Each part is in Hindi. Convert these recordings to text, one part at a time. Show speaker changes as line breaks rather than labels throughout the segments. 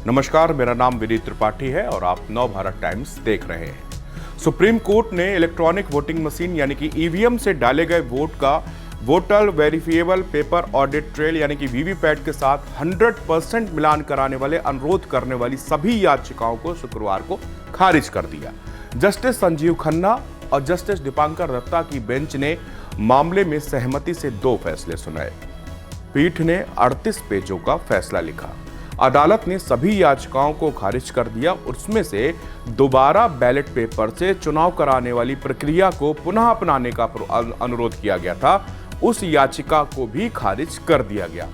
नमस्कार, मेरा नाम विनीत त्रिपाठी है और आप नव भारत टाइम्स देख रहे हैं। सुप्रीम कोर्ट ने इलेक्ट्रॉनिक वोटिंग मशीन यानी कि ईवीएम से डाले गए वोट का voter verifiable paper audit trail यानी कि वीवीपैट के साथ 100% मिलान कराने वाले अनुरोध करने वाली सभी याचिकाओं को शुक्रवार को खारिज कर दिया। जस्टिस संजीव खन्ना और जस्टिस दीपांकर दत्ता की बेंच ने मामले में सहमति से 2 फैसले सुनाए। पीठ ने 38 पेजों का फैसला लिखा। अदालत ने सभी याचिकाओं को खारिज कर दिया। उसमें से दोबारा बैलेट पेपर से चुनाव कराने वाली प्रक्रिया को पुनः अपनाने का अनुरोध किया गया था, उस याचिका को भी खारिज कर दिया गया।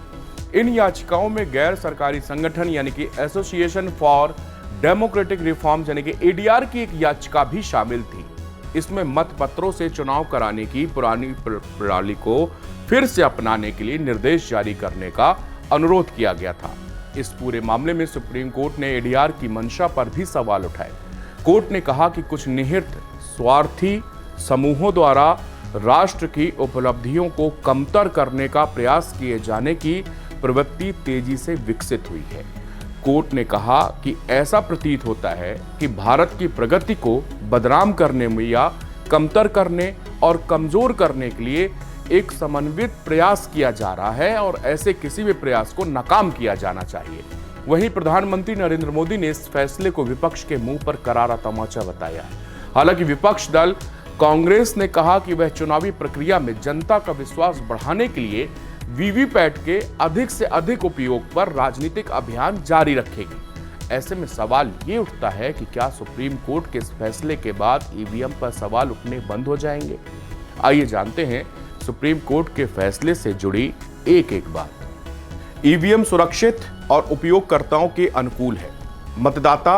इन याचिकाओं में गैर सरकारी संगठन यानी कि एसोसिएशन फॉर डेमोक्रेटिक रिफॉर्म्स यानी कि एडीआर की एक याचिका भी शामिल थी। इसमें मतपत्रों से चुनाव कराने की पुरानी प्रणाली को फिर से अपनाने के लिए निर्देश जारी करने का अनुरोध किया गया था। इस पूरे मामले में सुप्रीम कोर्ट ने एडीआर की मंशा पर भी सवाल उठाए। कोर्ट ने कहा कि कुछ निहित स्वार्थी समूहों द्वारा राष्ट्र की उपलब्धियों को कमतर करने का प्रयास किए जाने की प्रवृत्ति तेजी से विकसित हुई है। कोर्ट ने कहा कि ऐसा प्रतीत होता है कि भारत की प्रगति को बदनाम करने में या कमतर करने और कमजोर करने के लिए एक समन्वित प्रयास किया जा रहा है और ऐसे किसी भी प्रयास को नाकाम किया जाना चाहिए। वहीं प्रधानमंत्री नरेंद्र मोदी ने इस फैसले को विपक्ष के मुंह पर करारा तमाचा बताया। हालांकि विपक्ष दल कांग्रेस ने कहा कि वह चुनावी प्रक्रिया में जनता का विश्वास बढ़ाने के लिए वीवीपैट के अधिक से अधिक उपयोग पर राजनीतिक अभियान जारी रखेगी। ऐसे में सवाल ये उठता है कि क्या सुप्रीम कोर्ट के इस फैसले के बाद ईवीएम पर सवाल उठने बंद हो जाएंगे? आइए जानते हैं सुप्रीम कोर्ट के फैसले से जुड़ी एक बात। ईवीएम सुरक्षित और उपयोगकर्ताओं के अनुकूल है। मतदाता,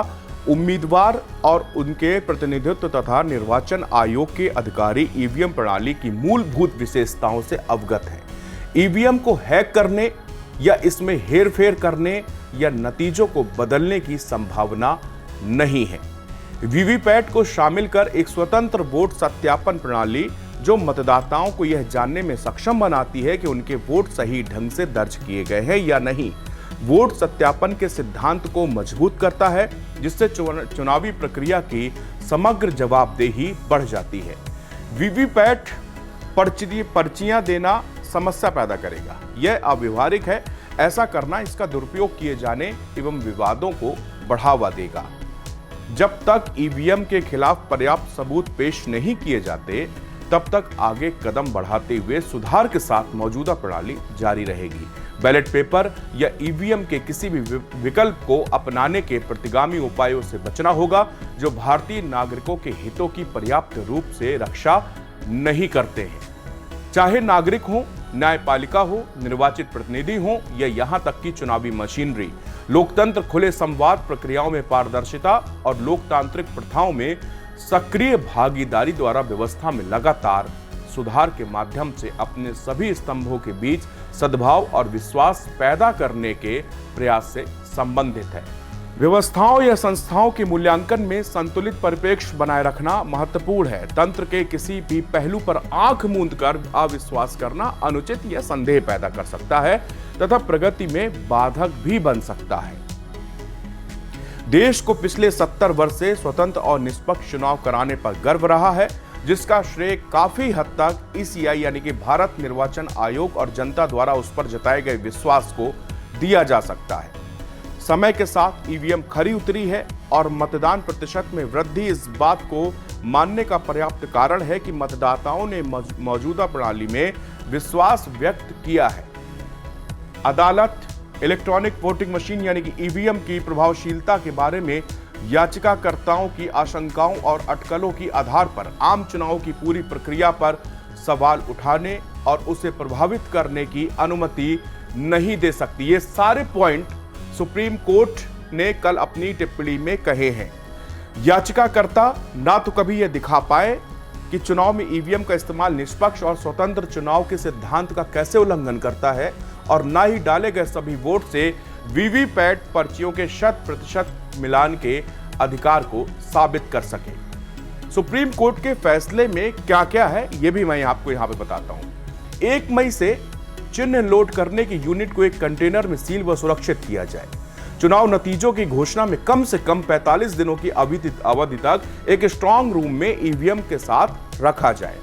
उम्मीदवार और उनके प्रतिनिधित्व तथा निर्वाचन आयोग के अधिकारी ईवीएम प्रणाली की मूलभूत विशेषताओं से अवगत हैं। ईवीएम को हैक करने या इसमें हेरफेर करने या नतीजों को बदलने की संभावना नहीं है। वीवीपैट को शामिल कर एक स्वतंत्र वोट सत्यापन प्रणाली जो मतदाताओं को यह जानने में सक्षम बनाती है कि उनके वोट सही ढंग से दर्ज किए गए हैं या नहीं, वोट सत्यापन के सिद्धांत को मजबूत करता है, जिससे चुनावी प्रक्रिया की समग्र जवाबदेही बढ़ जाती है। वीवीपैट पर्चियां देना समस्या पैदा करेगा। यह अव्यवहारिक है। ऐसा करना इसका दुरुपयोग किए जाने एवं विवादों को बढ़ावा देगा। जब तक ईवीएम के खिलाफ पर्याप्त सबूत पेश नहीं किए जाते, तब तक आगे कदम बढ़ाते हुए सुधार के साथ मौजूदा प्रणाली जारी रहेगी। बैलेट पेपर या ईवीएम के किसी भी विकल्प को अपनाने के प्रतिगामी उपायों से बचना होगा जो भारतीय नागरिकों के हितों की पर्याप्त रूप से रक्षा नहीं करते हैं। चाहे नागरिक हो, न्यायपालिका हो, निर्वाचित प्रतिनिधि हो या यहां तक कि चुनावी मशीनरी। लोकतंत्र खुले संवाद प्रक्रियाओं में पारदर्शिता और लोकतांत्रिक प्रथाओं में सक्रिय भागीदारी द्वारा व्यवस्था में लगातार सुधार के माध्यम से अपने सभी स्तंभों के बीच सद्भाव और विश्वास पैदा करने के प्रयास से संबंधित है। व्यवस्थाओं या संस्थाओं के मूल्यांकन में संतुलित परिप्रेक्ष्य बनाए रखना महत्वपूर्ण है। तंत्र के किसी भी पहलू पर आंख मूंद कर अविश्वास करना अनुचित या संदेह पैदा कर सकता है तथा प्रगति में बाधक भी बन सकता है। देश को पिछले 70 वर्ष से स्वतंत्र और निष्पक्ष चुनाव कराने पर गर्व रहा है, जिसका श्रेय काफी हद तक ईसीआई यानी कि भारत निर्वाचन आयोग और जनता द्वारा उस पर जताए गए विश्वास को दिया जा सकता है। समय के साथ ईवीएम खरी उतरी है और मतदान प्रतिशत में वृद्धि इस बात को मानने का पर्याप्त कारण है कि मतदाताओं ने मौजूदा प्रणाली में विश्वास व्यक्त किया है। अदालत इलेक्ट्रॉनिक वोटिंग मशीन यानी कि ईवीएम की प्रभावशीलता के बारे में याचिकाकर्ताओं की आशंकाओं और अटकलों की आधार पर आम चुनाव की पूरी प्रक्रिया पर सवाल उठाने और उसे प्रभावित करने की अनुमति नहीं दे सकती। ये सारे पॉइंट सुप्रीम कोर्ट ने कल अपनी टिप्पणी में कहे हैं। याचिकाकर्ता ना तो कभी यह दिखा पाए कि चुनाव में ईवीएम का इस्तेमाल निष्पक्ष और स्वतंत्र चुनाव के सिद्धांत का कैसे उल्लंघन करता है और ना ही डाले गए सभी वोट से वीवीपैट पर्चियों के 100% मिलान के अधिकार को साबित कर सके। सुप्रीम कोर्ट के फैसले में क्या क्या है यह भी मैं आपको यहां पे बताता हूं। 1 मई से चिन्ह लोड करने की यूनिट को एक कंटेनर में सील व सुरक्षित किया जाए। चुनाव नतीजों की घोषणा में कम से कम 45 दिनों की अवधि तक एक स्ट्रांग रूम में ईवीएम के साथ रखा जाए।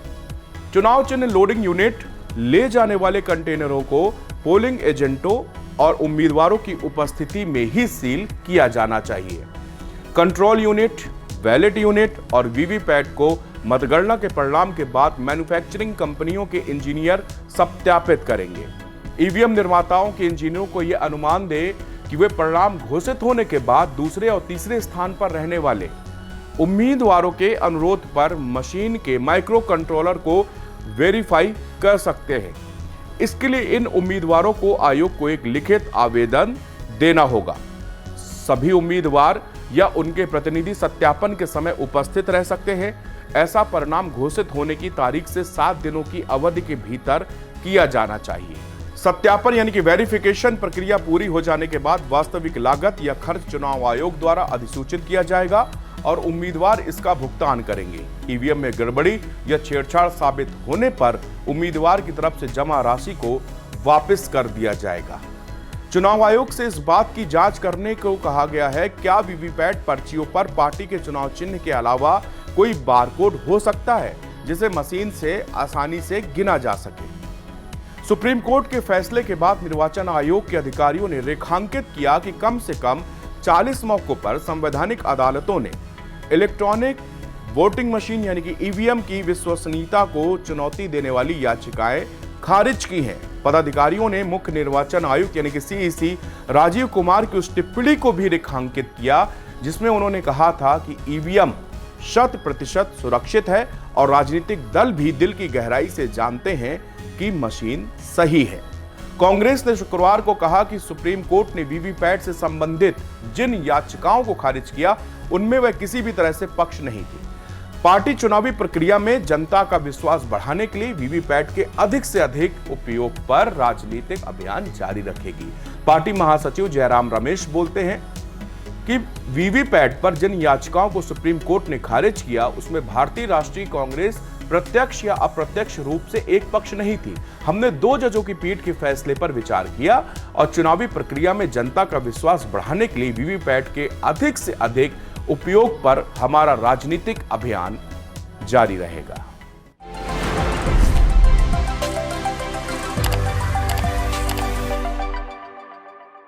चुनाव चिन्ह लोडिंग यूनिट ले जाने वाले कंटेनरों को पोलिंग एजेंटों और उम्मीदवारों की उपस्थिति में ही सील किया जाना चाहिए। कंट्रोल यूनिट, बैलेट यूनिट और वीवीपैट को मतगणना के परिणाम के बाद मैन्युफैक्चरिंग कंपनियों के इंजीनियर सत्यापित करेंगे। ईवीएम निर्माताओं के इंजीनियरों को यह अनुमान दे कि वे परिणाम घोषित होने के बाद दूसरे और तीसरे स्थान पर रहने वाले उम्मीदवारों के अनुरोध पर मशीन के माइक्रो कंट्रोलर को वेरीफाई कर सकते हैं। इसके लिए इन उम्मीदवारों को आयोग को एक लिखित आवेदन देना होगा। सभी उम्मीदवार या उनके प्रतिनिधि सत्यापन के समय उपस्थित रह सकते हैं। ऐसा परिणाम घोषित होने की तारीख से 7 दिनों की अवधि के भीतर किया जाना चाहिए। सत्यापन यानी कि वेरिफिकेशन प्रक्रिया पूरी हो जाने के बाद वास्तविक लागत या खर्च चुनाव आयोग द्वारा अधिसूचित किया जाएगा और उम्मीदवार इसका भुगतान करेंगे। ईवीएम में गड़बड़ी या छेड़छाड़ साबित होने पर उम्मीदवार की तरफ से जमा राशि को वापस कर दिया जाएगा। चुनाव आयोग से इस बात की जांच करने को कहा गया है, क्या वीवीपैट पर्चियों पर पार्टी के चुनाव चिन्ह के अलावा कोई बारकोड हो सकता है जिसे मशीन से आसानी से गिना जा सके। सुप्रीम कोर्ट के फैसले के बाद निर्वाचन आयोग के अधिकारियों ने रेखांकित किया कि कम से कम 40 मौकों पर संवैधानिक अदालतों ने इलेक्ट्रॉनिक वोटिंग मशीन यानी कि ईवीएम की विश्वसनीयता को चुनौती देने वाली याचिकाएं खारिज की हैं। पदाधिकारियों ने मुख्य निर्वाचन आयुक्त यानी कि सीईसी राजीव कुमार की उस टिप्पणी को भी रेखांकित किया जिसमें उन्होंने कहा था कि ईवीएम 100% सुरक्षित है और राजनीतिक दल भी दिल की गहराई से जानते हैं कि मशीन सही है। कांग्रेस ने शुक्रवार को कहा कि सुप्रीम कोर्ट ने वीवीपैट से संबंधित जिन याचिकाओं को खारिज किया उनमें वह किसी भी तरह से पक्ष नहीं थी। पार्टी चुनावी प्रक्रिया में जनता का विश्वास बढ़ाने के लिए वीवीपैट के अधिक से अधिक उपयोग पर राजनीतिक अभियान जारी रखेगी। पार्टी महासचिव जयराम रमेश बोलते हैं कि वीवीपैट पर जिन याचिकाओं को सुप्रीम कोर्ट ने खारिज किया उसमें भारतीय राष्ट्रीय कांग्रेस प्रत्यक्ष या अप्रत्यक्ष रूप से एक पक्ष नहीं थी। हमने 2 जजों की पीठ के फैसले पर विचार किया और चुनावी प्रक्रिया में जनता का विश्वास बढ़ाने के लिए वीवीपैट के अधिक से अधिक उपयोग पर हमारा राजनीतिक अभियान जारी रहेगा।